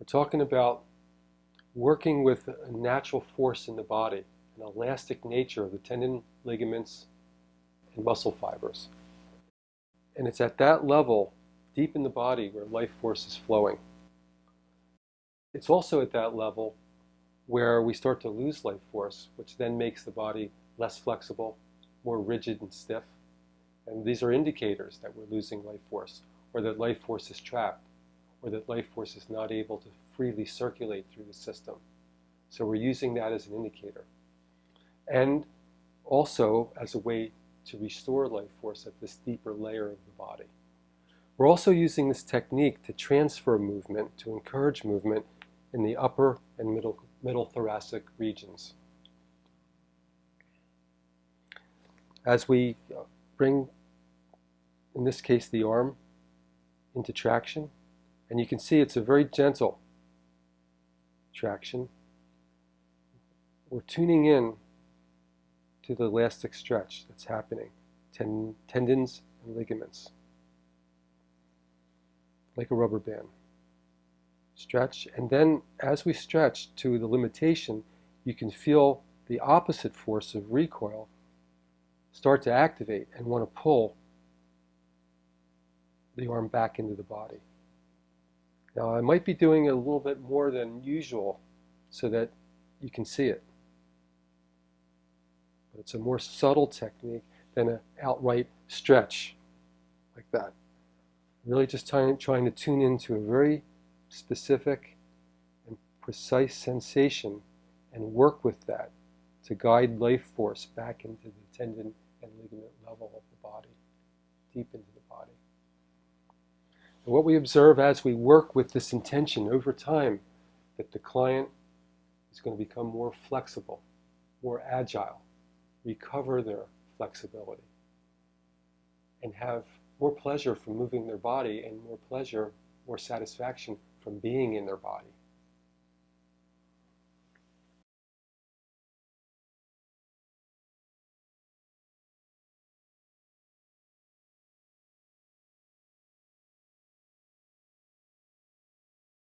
We're talking about working with a natural force in the body, an elastic nature of the tendon, ligaments, and muscle fibers. And it's at that level, deep in the body, where life force is flowing. It's also at that level where we start to lose life force, which then makes the body less flexible, more rigid and stiff. And these are indicators that we're losing life force, or that life force is trapped, or that life force is not able to freely circulate through the system. So we're using that as an indicator. And also as a way to restore life force at this deeper layer of the body. We're also using this technique to transfer movement, to encourage movement in the upper and middle thoracic regions. As we bring, in this case, the arm into traction, and you can see it's a very gentle traction. We're tuning in to the elastic stretch that's happening, tendons and ligaments, like a rubber band. Stretch, and then as we stretch to the limitation, you can feel the opposite force of recoil start to activate and want to pull the arm back into the body. Now I might be doing a little bit more than usual so that you can see it. But it's a more subtle technique than an outright stretch like that. Really just trying to tune into a very specific and precise sensation and work with that to guide life force back into the tendon and ligament level of the body, deep into the body. And what we observe as we work with this intention over time, that the client is going to become more flexible, more agile, recover their flexibility, and have more pleasure from moving their body and more pleasure, more satisfaction from being in their body.